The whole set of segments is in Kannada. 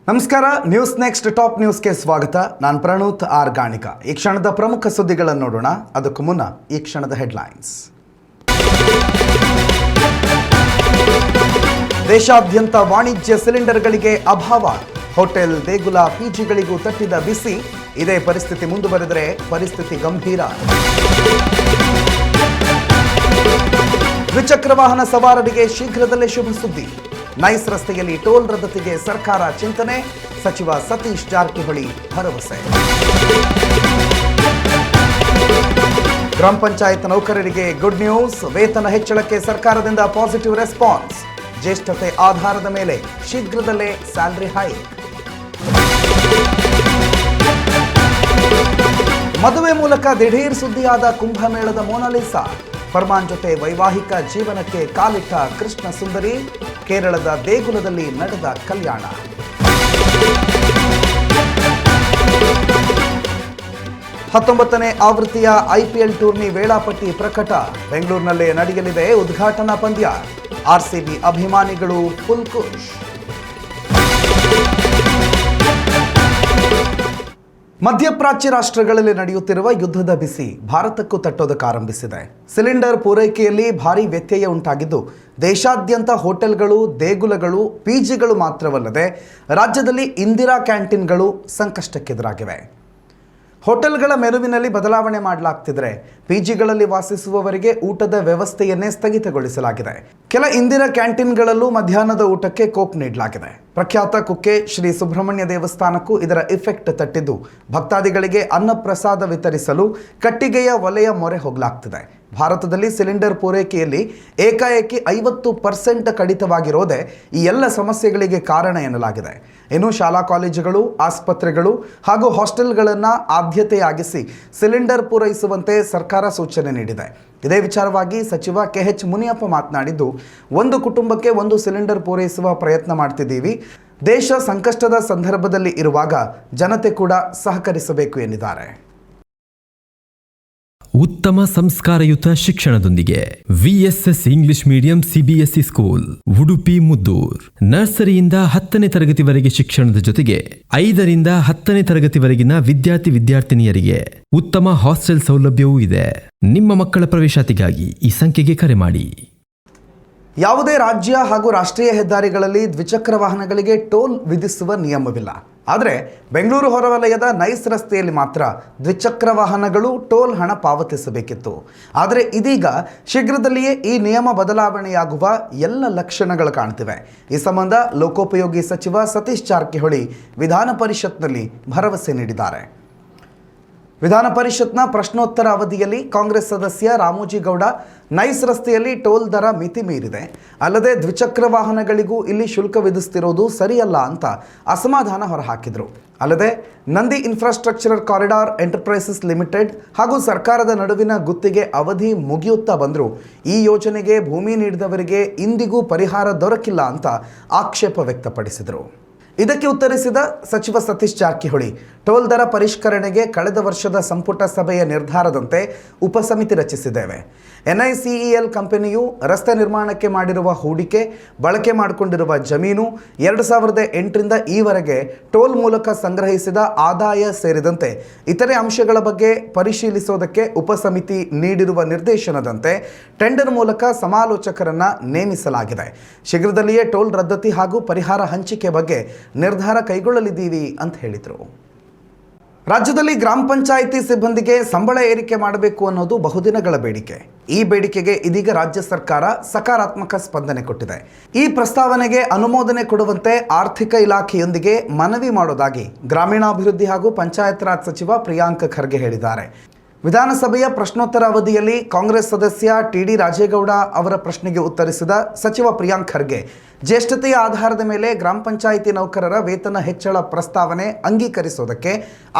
ನಮಸ್ಕಾರ. ನ್ಯೂಸ್ ನೆಕ್ಸ್ಟ್ ಟಾಪ್ ನ್ಯೂಸ್ಗೆ ಸ್ವಾಗತ. ನಾನು ಪ್ರಣೂತ್ ಆರ್ ಗಾಣಿಕ. ಈ ಕ್ಷಣದ ಪ್ರಮುಖ ಸುದ್ದಿಗಳನ್ನು ನೋಡೋಣ. ಅದಕ್ಕೂ ಮುನ್ನ ಈ ಕ್ಷಣದ ಹೆಡ್ಲೈನ್ಸ್. ದೇಶಾದ್ಯಂತ ವಾಣಿಜ್ಯ ಸಿಲಿಂಡರ್ಗಳಿಗೆ ಅಭಾವ. ಹೋಟೆಲ್, ದೇಗುಲ, ಪಿಜಿಗಳಿಗೂ ತಟ್ಟಿದ ಬಿಸಿ. ಇದೇ ಪರಿಸ್ಥಿತಿ ಮುಂದುವರೆದರೆ ಪರಿಸ್ಥಿತಿ ಗಂಭೀರ. ದ್ವಿಚಕ್ರ ವಾಹನ ಸವಾರರಿಗೆ ಶೀಘ್ರದಲ್ಲೇ ಶುಭ ಸುದ್ದಿ. ನೈಸ್ ರಸ್ತೆಯಲ್ಲಿ ಟೋಲ್ ರದ್ದತಿಗೆ ಸರ್ಕಾರ ಚಿಂತನೆ. ಸಚಿವ ಸತೀಶ್ ಜಾರಕಿಹೊಳಿ ಭರವಸೆ. ಗ್ರಾಮ ಪಂಚಾಯತ್ ನೌಕರರಿಗೆ ಗುಡ್ ನ್ಯೂಸ್. ವೇತನ ಹೆಚ್ಚಳಕ್ಕೆ ಸರ್ಕಾರದಿಂದ ಪಾಸಿಟಿವ್ ರೆಸ್ಪಾನ್ಸ್. ಜ್ಯೇಷ್ಠತೆ ಆಧಾರದ ಮೇಲೆ ಶೀಘ್ರದಲ್ಲೇ ಸ್ಯಾಲರಿ ಹೈಕ್. ಮದುವೆ ಮೂಲಕ ದಿಢೀರ್ ಸುದ್ದಿಯಾದ ಕುಂಭಮೇಳದ ಮೋನಾಲಿಸಾ. ಫರ್ಮಾನ್ ಜೊತೆ ವೈವಾಹಿಕ ಜೀವನಕ್ಕೆ ಕಾಲಿಟ್ಟ ಕೃಷ್ಣ ಸುಂದರಿ. ಕೇರಳದ ದೇಗುಲದಲ್ಲಿ ನಡೆದ ಕಲ್ಯಾಣ. ಹತ್ತೊಂಬತ್ತನೇ ಆವೃತ್ತಿಯ ಐಪಿಎಲ್ ಟೂರ್ನಿ ವೇಳಾಪಟ್ಟಿ ಪ್ರಕಟ. ಬೆಂಗಳೂರಿನಲ್ಲೇ ನಡೆಯಲಿದೆ ಉದ್ಘಾಟನಾ ಪಂದ್ಯ. ಆರ್ಸಿಬಿ ಅಭಿಮಾನಿಗಳು ಫುಲ್ ಖುಷ್. ಮಧ್ಯಪ್ರಾಚ್ಯ ರಾಷ್ಟ್ರಗಳಲ್ಲಿ ನಡೆಯುತ್ತಿರುವ ಯುದ್ಧದ ಬಿಸಿ ಭಾರತಕ್ಕೂ ತಟ್ಟೋದಕ್ಕಾರಂಭಿಸಿದೆ. ಸಿಲಿಂಡರ್ ಪೂರೈಕೆಯಲ್ಲಿ ಭಾರೀ ವ್ಯತ್ಯಯ ಉಂಟಾಗಿದ್ದು ದೇಶಾದ್ಯಂತ ಹೋಟೆಲ್ಗಳು, ದೇಗುಲಗಳು, ಪಿಜಿಗಳು ಮಾತ್ರವಲ್ಲದೆ ರಾಜ್ಯದಲ್ಲಿ ಇಂದಿರಾ ಕ್ಯಾಂಟೀನ್ಗಳು ಸಂಕಷ್ಟಕ್ಕೆದುರಾಗಿವೆ. ಹೋಟೆಲ್ಗಳ ಮೆನುವಿನಲ್ಲಿ ಬದಲಾವಣೆ ಮಾಡಲಾಗ್ತಿದ್ರೆ ಪಿಜಿಗಳಲ್ಲಿ ವಾಸಿಸುವವರಿಗೆ ಊಟದ ವ್ಯವಸ್ಥೆಯನ್ನೇ ಸ್ಥಗಿತಗೊಳಿಸಲಾಗಿದೆ. ಕೆಲ ಇಂದಿರಾ ಕ್ಯಾಂಟೀನ್ಗಳಲ್ಲೂ ಮಧ್ಯಾಹ್ನದ ಊಟಕ್ಕೆ ಕೋಕ್ ನೀಡಲಾಗಿದೆ. ಪ್ರಖ್ಯಾತ ಕುಕ್ಕೆ ಶ್ರೀ ಸುಬ್ರಹ್ಮಣ್ಯ ದೇವಸ್ಥಾನಕ್ಕೂ ಇದರ ಇಫೆಕ್ಟ್ ತಟ್ಟಿದ್ದು ಭಕ್ತಾದಿಗಳಿಗೆ ಅನ್ನಪ್ರಸಾದ ವಿತರಿಸಲು ಕಟ್ಟಿಗೆಯ ಒಲೆಯ ಮೊರೆ ಹೋಗಲಾಗ್ತಿದೆ. ಭಾರತದಲ್ಲಿ ಸಿಲಿಂಡರ್ ಪೂರೈಕೆಯಲ್ಲಿ ಏಕಾಏಕಿ 50% ಕಡಿತವಾಗಿರೋದೇ ಈ ಎಲ್ಲ ಸಮಸ್ಯೆಗಳಿಗೆ ಕಾರಣ ಎನ್ನಲಾಗಿದೆ. ಇನ್ನು ಶಾಲಾ ಕಾಲೇಜುಗಳು, ಆಸ್ಪತ್ರೆಗಳು ಹಾಗೂ ಹಾಸ್ಟೆಲ್ಗಳನ್ನು ಆದ್ಯತೆಯಾಗಿಸಿ ಸಿಲಿಂಡರ್ ಪೂರೈಸುವಂತೆ ಸರ್ಕಾರ ಸೂಚನೆ ನೀಡಿದೆ. ಇದೇ ವಿಚಾರವಾಗಿ ಸಚಿವ KH ಮುನಿಯಪ್ಪ ಮಾತನಾಡಿದ್ದು, ಒಂದು ಕುಟುಂಬಕ್ಕೆ ಒಂದು ಸಿಲಿಂಡರ್ ಪೂರೈಸುವ ಪ್ರಯತ್ನ ಮಾಡ್ತಿದ್ದೀವಿ. ದೇಶ ಸಂಕಷ್ಟದ ಸಂದರ್ಭದಲ್ಲಿ ಇರುವಾಗ ಜನತೆ ಕೂಡ ಸಹಕರಿಸಬೇಕು ಎಂದಿದ್ದಾರೆ. ಉತ್ತಮ ಸಂಸ್ಕಾರಯುತ ಶಿಕ್ಷಣದೊಂದಿಗೆ VSS English medium CBSE school Udupi Muddur. ನರ್ಸರಿಯಿಂದ 10ನೇ ತರಗತಿವರೆಗೆ ಶಿಕ್ಷಣದ ಜೊತೆಗೆ 5ರಿಂದ 10ನೇ ತರಗತಿವರೆಗಿನ ವಿದ್ಯಾರ್ಥಿನಿಯರಿಗೆ ಉತ್ತಮ ಹಾಸ್ಟೆಲ್ ಸೌಲಭ್ಯವೂ ಇದೆ. ನಿಮ್ಮ ಮಕ್ಕಳ ಪ್ರವೇಶಾತಿಗಾಗಿ ಈ ಸಂಖ್ಯೆಗೆ ಕರೆ ಮಾಡಿ. ಯಾವುದೇ ರಾಜ್ಯ ಹಾಗೂ ರಾಷ್ಟ್ರೀಯ ಹೆದ್ದಾರಿಗಳಲ್ಲಿ ದ್ವಿಚಕ್ರ ವಾಹನಗಳಿಗೆ ಟೋಲ್ ವಿಧಿಸುವ ನಿಯಮವಿಲ್ಲ. ಆದರೆ ಬೆಂಗಳೂರು ಹೊರವಲಯದ ನೈಸ್ ರಸ್ತೆಯಲ್ಲಿ ಮಾತ್ರ ದ್ವಿಚಕ್ರ ವಾಹನಗಳು ಟೋಲ್ ಹಣ ಪಾವತಿಸಬೇಕಿತ್ತು. ಆದರೆ ಇದೀಗ ಶೀಘ್ರದಲ್ಲಿಯೇ ಈ ನಿಯಮ ಬದಲಾವಣೆಯಾಗುವ ಎಲ್ಲ ಲಕ್ಷಣಗಳು ಕಾಣ್ತಿವೆ. ಈ ಸಂಬಂಧ ಲೋಕೋಪಯೋಗಿ ಸಚಿವ ಸತೀಶ್ ಜಾರಕಿಹೊಳಿ ವಿಧಾನ ಪರಿಷತ್ನಲ್ಲಿ ಭರವಸೆ ನೀಡಿದ್ದಾರೆ. ವಿಧಾನ ಪರಿಷತ್ನ ಪ್ರಶ್ನೋತ್ತರ ಅವಧಿಯಲ್ಲಿ ಕಾಂಗ್ರೆಸ್ ಸದಸ್ಯ ರಾಮೋಜಿಗೌಡ ನೈಸ್ ರಸ್ತೆಯಲ್ಲಿ ಟೋಲ್ ದರ ಮಿತಿ ಮೀರಿದೆ, ಅಲ್ಲದೆ ದ್ವಿಚಕ್ರ ವಾಹನಗಳಿಗೂ ಇಲ್ಲಿ ಶುಲ್ಕ ವಿಧಿಸ್ತಿರೋದು ಸರಿಯಲ್ಲ ಅಂತ ಅಸಮಾಧಾನ ಹೊರಹಾಕಿದರು. ಅಲ್ಲದೆ Nandi infrastructure corridor enterprises limited ಹಾಗೂ ಸರ್ಕಾರದ ನಡುವಿನ ಗುತ್ತಿಗೆ ಅವಧಿ ಮುಗಿಯುತ್ತಾ ಬಂದರೂ ಈ ಯೋಜನೆಗೆ ಭೂಮಿ ನೀಡಿದವರಿಗೆ ಇಂದಿಗೂ ಪರಿಹಾರ ದೊರಕಿಲ್ಲ ಅಂತ ಆಕ್ಷೇಪ ವ್ಯಕ್ತಪಡಿಸಿದರು. ಇದಕ್ಕೆ ಉತ್ತರಿಸಿದ ಸಚಿವ ಸತೀಶ್ ಜಾರಕಿಹೊಳಿ, ಟೋಲ್ ದರ ಪರಿಷ್ಕರಣೆಗೆ ಕಳೆದ ವರ್ಷದ ಸಂಪುಟ ಸಭೆಯ ನಿರ್ಧಾರದಂತೆ ಉಪಸಮಿತಿ ರಚಿಸಿದ್ದೇವೆ. NICEL ಕಂಪನಿಯು ರಸ್ತೆ ನಿರ್ಮಾಣಕ್ಕೆ ಮಾಡಿರುವ ಹೂಡಿಕೆ, ಬಳಕೆ ಮಾಡಿಕೊಂಡಿರುವ ಜಮೀನು, 2008ರಿಂದ ಈವರೆಗೆ ಟೋಲ್ ಮೂಲಕ ಸಂಗ್ರಹಿಸಿದ ಆದಾಯ ಸೇರಿದಂತೆ ಇತರೆ ಅಂಶಗಳ ಬಗ್ಗೆ ಪರಿಶೀಲಿಸೋದಕ್ಕೆ ಉಪಸಮಿತಿ ನೀಡಿರುವ ನಿರ್ದೇಶನದಂತೆ ಟೆಂಡರ್ ಮೂಲಕ ಸಮಾಲೋಚಕರನ್ನು ನೇಮಿಸಲಾಗಿದೆ. ಶೀಘ್ರದಲ್ಲಿಯೇ ಟೋಲ್ ರದ್ದತಿ ಹಾಗೂ ಪರಿಹಾರ ಹಂಚಿಕೆ ಬಗ್ಗೆ ನಿರ್ಧಾರ ಕೈಗೊಳ್ಳಲಿದ್ದೀವಿ ಅಂತ ಹೇಳಿದರು. ರಾಜ್ಯದಲ್ಲಿ ಗ್ರಾಮ ಪಂಚಾಯಿತಿ ಸಿಬ್ಬಂದಿಗೆ ಸಂಬಳ ಏರಿಕೆ ಮಾಡಬೇಕು ಅನ್ನೋದು ಬಹುದಿನಗಳ ಬೇಡಿಕೆ. ಈ ಬೇಡಿಕೆಗೆ ಇದೀಗ ರಾಜ್ಯ ಸರ್ಕಾರ ಸಕಾರಾತ್ಮಕ ಸ್ಪಂದನೆ ಕೊಟ್ಟಿದೆ. ಈ ಪ್ರಸ್ತಾವನೆಗೆ ಅನುಮೋದನೆ ಕೊಡುವಂತೆ ಆರ್ಥಿಕ ಇಲಾಖೆಯೊಂದಿಗೆ ಮನವಿ ಮಾಡೋದಾಗಿ ಗ್ರಾಮೀಣಾಭಿವೃದ್ಧಿ ಹಾಗೂ ಪಂಚಾಯತ್ ರಾಜ್ ಸಚಿವ ಪ್ರಿಯಾಂಕ್ ಖರ್ಗೆ ಹೇಳಿದ್ದಾರೆ. ವಿಧಾನಸಭೆಯ ಪ್ರಶ್ನೋತ್ತರ ಅವಧಿಯಲ್ಲಿ ಕಾಂಗ್ರೆಸ್ ಸದಸ್ಯ TD ರಾಜೇಗೌಡ ಅವರ ಪ್ರಶ್ನೆಗೆ ಉತ್ತರಿಸಿದ ಸಚಿವ ಪ್ರಿಯಾಂಕ್ ಖರ್ಗೆ, ಜ್ಯೇಷ್ಠತೆಯ ಆಧಾರದ ಮೇಲೆ ಗ್ರಾಮ ಪಂಚಾಯಿತಿ ನೌಕರರ ವೇತನ ಹೆಚ್ಚಳ ಪ್ರಸ್ತಾವನೆ ಅಂಗೀಕರಿಸೋದಕ್ಕೆ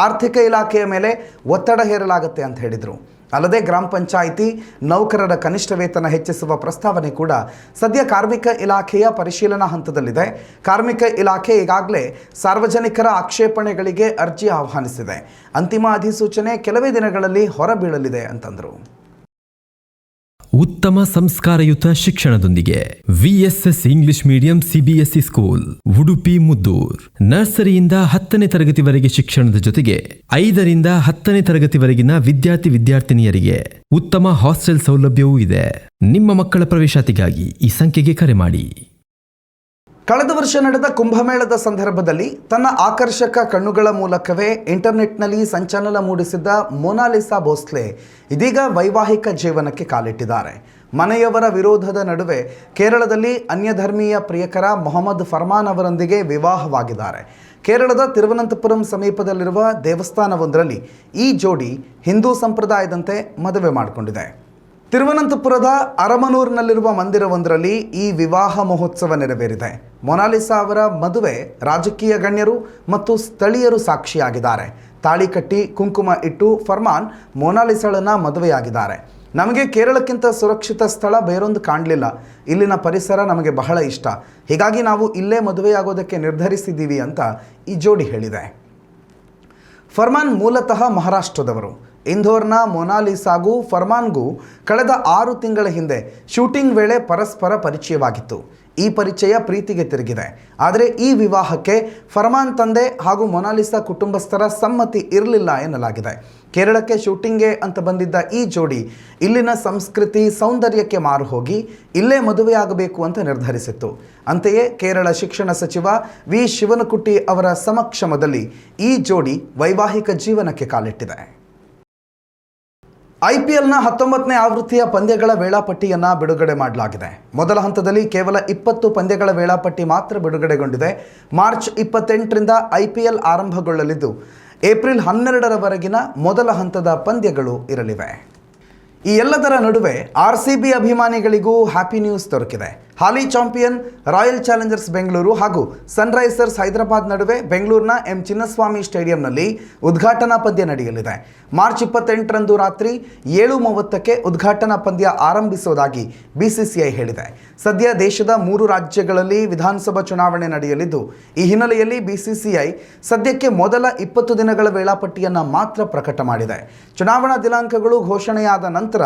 ಆರ್ಥಿಕ ಇಲಾಖೆಯ ಮೇಲೆ ಒತ್ತಡ ಹೇರಲಾಗುತ್ತೆ ಅಂತ ಹೇಳಿದರು. ಅಲ್ಲದೆ ಗ್ರಾಮ ಪಂಚಾಯಿತಿ ನೌಕರರ ಕನಿಷ್ಠ ವೇತನ ಹೆಚ್ಚಿಸುವ ಪ್ರಸ್ತಾವನೆ ಕೂಡ ಸದ್ಯ ಕಾರ್ಮಿಕ ಇಲಾಖೆಯ ಪರಿಶೀಲನಾ ಹಂತದಲ್ಲಿದೆ. ಕಾರ್ಮಿಕ ಇಲಾಖೆ ಈಗಾಗಲೇ ಸಾರ್ವಜನಿಕರ ಆಕ್ಷೇಪಣೆಗಳಿಗೆ ಅರ್ಜಿ ಆಹ್ವಾನಿಸಿದೆ. ಅಂತಿಮ ಅಧಿಸೂಚನೆ ಕೆಲವೇ ದಿನಗಳಲ್ಲಿ ಹೊರಬೀಳಲಿದೆ ಅಂತಂದರು. ಉತ್ತಮ ಸಂಸ್ಕಾರಯುತ ಶಿಕ್ಷಣದೊಂದಿಗೆ VSS English medium CBSE school Udupi Muddur. ನರ್ಸರಿಯಿಂದ 10ನೇ ತರಗತಿವರೆಗೆ ಶಿಕ್ಷಣದ ಜೊತೆಗೆ 5ರಿಂದ 10ನೇ ತರಗತಿವರೆಗಿನ ವಿದ್ಯಾರ್ಥಿನಿಯರಿಗೆ ಉತ್ತಮ ಹಾಸ್ಟೆಲ್ ಸೌಲಭ್ಯವೂ ಇದೆ. ನಿಮ್ಮ ಮಕ್ಕಳ ಪ್ರವೇಶಾತಿಗಾಗಿ ಈ ಸಂಖ್ಯೆಗೆ ಕರೆ ಮಾಡಿ. ಕಳೆದ ವರ್ಷ ನಡೆದ ಕುಂಭಮೇಳದ ಸಂದರ್ಭದಲ್ಲಿ ತನ್ನ ಆಕರ್ಷಕ ಕಣ್ಣುಗಳ ಮೂಲಕವೇ ಇಂಟರ್ನೆಟ್ನಲ್ಲಿ ಸಂಚಲನ ಮೂಡಿಸಿದ್ದ ಮೊನಾಲಿಸಾ ಭೋಸ್ಲೆ ಇದೀಗ ವೈವಾಹಿಕ ಜೀವನಕ್ಕೆ ಕಾಲಿಟ್ಟಿದ್ದಾರೆ. ಮನೆಯವರ ವಿರೋಧದ ನಡುವೆ ಕೇರಳದಲ್ಲಿ ಅನ್ಯಧರ್ಮೀಯ ಪ್ರಿಯಕರ ಮೊಹಮ್ಮದ್ ಫರ್ಮಾನ್ ಅವರೊಂದಿಗೆ ವಿವಾಹವಾಗಿದ್ದಾರೆ. ಕೇರಳದ ತಿರುವನಂತಪುರಂ ಸಮೀಪದಲ್ಲಿರುವ ದೇವಸ್ಥಾನವೊಂದರಲ್ಲಿ ಈ ಜೋಡಿ ಹಿಂದೂ ಸಂಪ್ರದಾಯದಂತೆ ಮದುವೆ ಮಾಡಿಕೊಂಡಿದೆ. ತಿರುವನಂತಪುರದ ಅರಮನೂರಿನಲ್ಲಿರುವ ಮಂದಿರವೊಂದರಲ್ಲಿ ಈ ವಿವಾಹ ಮಹೋತ್ಸವ ನೆರವೇರಿದೆ. ಮೊನಾಲಿಸಾ ಅವರ ಮದುವೆ ರಾಜಕೀಯ ಗಣ್ಯರು ಮತ್ತು ಸ್ಥಳೀಯರು ಸಾಕ್ಷಿಯಾಗಿದ್ದಾರೆ. ತಾಳಿ ಕಟ್ಟಿ ಕುಂಕುಮ ಇಟ್ಟು ಫರ್ಮಾನ್ ಮೊನಾಲಿಸಾಳನ್ನ ಮದುವೆಯಾಗಿದ್ದಾರೆ. ನಮಗೆ ಕೇರಳಕ್ಕಿಂತ ಸುರಕ್ಷಿತ ಸ್ಥಳ ಬೇರೊಂದು ಕಾಣಲಿಲ್ಲ. ಇಲ್ಲಿನ ಪರಿಸರ ನಮಗೆ ಬಹಳ ಇಷ್ಟ. ಹೀಗಾಗಿ ನಾವು ಇಲ್ಲೇ ಮದುವೆಯಾಗೋದಕ್ಕೆ ನಿರ್ಧರಿಸಿದ್ದೀವಿ ಅಂತ ಈ ಜೋಡಿ ಹೇಳಿದೆ. ಫರ್ಮಾನ್ ಮೂಲತಃ ಮಹಾರಾಷ್ಟ್ರದವರು. ಇಂದೋರ್ನ ಮೊನಾಲಿಸಾಗೂ ಫರ್ಮಾನ್ಗೂ ಕಳೆದ 6 ತಿಂಗಳ ಹಿಂದೆ ಶೂಟಿಂಗ್ ವೇಳೆ ಪರಸ್ಪರ ಪರಿಚಯವಾಗಿತ್ತು. ಈ ಪರಿಚಯ ಪ್ರೀತಿಗೆ ತಿರುಗಿದೆ. ಆದರೆ ಈ ವಿವಾಹಕ್ಕೆ ಫರ್ಮಾನ್ ತಂದೆ ಹಾಗೂ ಮೊನಾಲಿಸಾ ಕುಟುಂಬಸ್ಥರ ಸಮ್ಮತಿ ಇರಲಿಲ್ಲ ಎನ್ನಲಾಗಿದೆ. ಕೇರಳಕ್ಕೆ ಶೂಟಿಂಗ್ಗೆ ಅಂತ ಬಂದಿದ್ದ ಈ ಜೋಡಿ ಇಲ್ಲಿನ ಸಂಸ್ಕೃತಿ ಸೌಂದರ್ಯಕ್ಕೆ ಮಾರು ಹೋಗಿ ಇಲ್ಲೇ ಮದುವೆಯಾಗಬೇಕು ಅಂತ ನಿರ್ಧರಿಸಿತ್ತು. ಅಂತೆಯೇ ಕೇರಳ ಶಿಕ್ಷಣ ಸಚಿವ ವಿ ಶಿವನಕುಟ್ಟಿ ಅವರ ಸಮಕ್ಷಮದಲ್ಲಿ ಈ ಜೋಡಿ ವೈವಾಹಿಕ ಜೀವನಕ್ಕೆ ಕಾಲಿಟ್ಟಿದೆ. IPLನ 19ನೇ ಆವೃತ್ತಿಯ ಪಂದ್ಯಗಳ ವೇಳಾಪಟ್ಟಿಯನ್ನು ಬಿಡುಗಡೆ ಮಾಡಲಾಗಿದೆ. ಮೊದಲ ಹಂತದಲ್ಲಿ ಕೇವಲ 20 ಪಂದ್ಯಗಳ ವೇಳಾಪಟ್ಟಿ ಮಾತ್ರ ಬಿಡುಗಡೆಗೊಂಡಿದೆ. ಮಾರ್ಚ್ 28ರಿಂದ IPL ಆರಂಭಗೊಳ್ಳಲಿದ್ದು ಏಪ್ರಿಲ್ 12ರವರೆಗಿನ ಮೊದಲ ಹಂತದ ಪಂದ್ಯಗಳು ಇರಲಿವೆ. ಈ ಎಲ್ಲದರ ನಡುವೆ RCB ಅಭಿಮಾನಿಗಳಿಗೂ ಹ್ಯಾಪಿ ನ್ಯೂಸ್ ದೊರಕಿದೆ. ಹಾಲಿ ಚಾಂಪಿಯನ್ ರಾಯಲ್ ಚಾಲೆಂಜರ್ಸ್ ಬೆಂಗಳೂರು ಹಾಗೂ ಸನ್ರೈಸರ್ಸ್ ಹೈದರಾಬಾದ್ ನಡುವೆ ಬೆಂಗಳೂರಿನ ಎಂ ಚಿನ್ನಸ್ವಾಮಿ ಸ್ಟೇಡಿಯಂನಲ್ಲಿ ಉದ್ಘಾಟನಾ ಪಂದ್ಯ ನಡೆಯಲಿದೆ. ಮಾರ್ಚ್ 28ರಂದು ರಾತ್ರಿ 7:30ಕ್ಕೆ ಉದ್ಘಾಟನಾ ಪಂದ್ಯ ಆರಂಭಿಸುವುದಾಗಿ BCCI ಹೇಳಿದೆ. ಸದ್ಯ ದೇಶದ 3 ರಾಜ್ಯಗಳಲ್ಲಿ ವಿಧಾನಸಭಾ ಚುನಾವಣೆ ನಡೆಯಲಿದ್ದು ಈ ಹಿನ್ನೆಲೆಯಲ್ಲಿ BCCI ಸದ್ಯಕ್ಕೆ ಮೊದಲ 20 ದಿನಗಳ ವೇಳಾಪಟ್ಟಿಯನ್ನು ಮಾತ್ರ ಪ್ರಕಟ ಮಾಡಿದೆ. ಚುನಾವಣಾ ದಿನಾಂಕಗಳು ಘೋಷಣೆಯಾದ ನಂತರ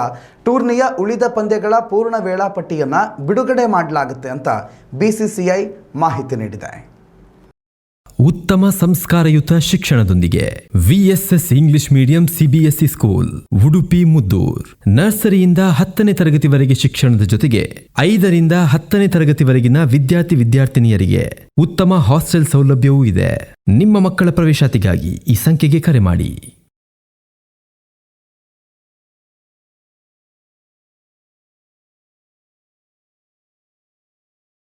ಟೂರ್ನಿಯ ಉಳಿದ ಪಂದ್ಯಗಳ ಪೂರ್ಣ ವೇಳಾಪಟ್ಟಿಯನ್ನು ಬಿಡುಗಡೆ ಮಾಡಲಾಗುತ್ತೆ ಅಂತ BCCI ಮಾಹಿತಿ ನೀಡಿದೆ. ಉತ್ತಮ ಸಂಸ್ಕಾರಯುತ ಶಿಕ್ಷಣದೊಂದಿಗೆ VSS English medium CBSE school Udupi Muddur. ನರ್ಸರಿಯಿಂದ 10ನೇ ತರಗತಿವರೆಗೆ ಶಿಕ್ಷಣದ ಜೊತೆಗೆ 5ರಿಂದ 10ನೇ ತರಗತಿವರೆಗಿನ ವಿದ್ಯಾರ್ಥಿನಿಯರಿಗೆ ಉತ್ತಮ ಹಾಸ್ಟೆಲ್ ಸೌಲಭ್ಯವೂ ಇದೆ. ನಿಮ್ಮ ಮಕ್ಕಳ ಪ್ರವೇಶಾತಿಗಾಗಿ ಈ ಸಂಖ್ಯೆಗೆ ಕರೆ ಮಾಡಿ.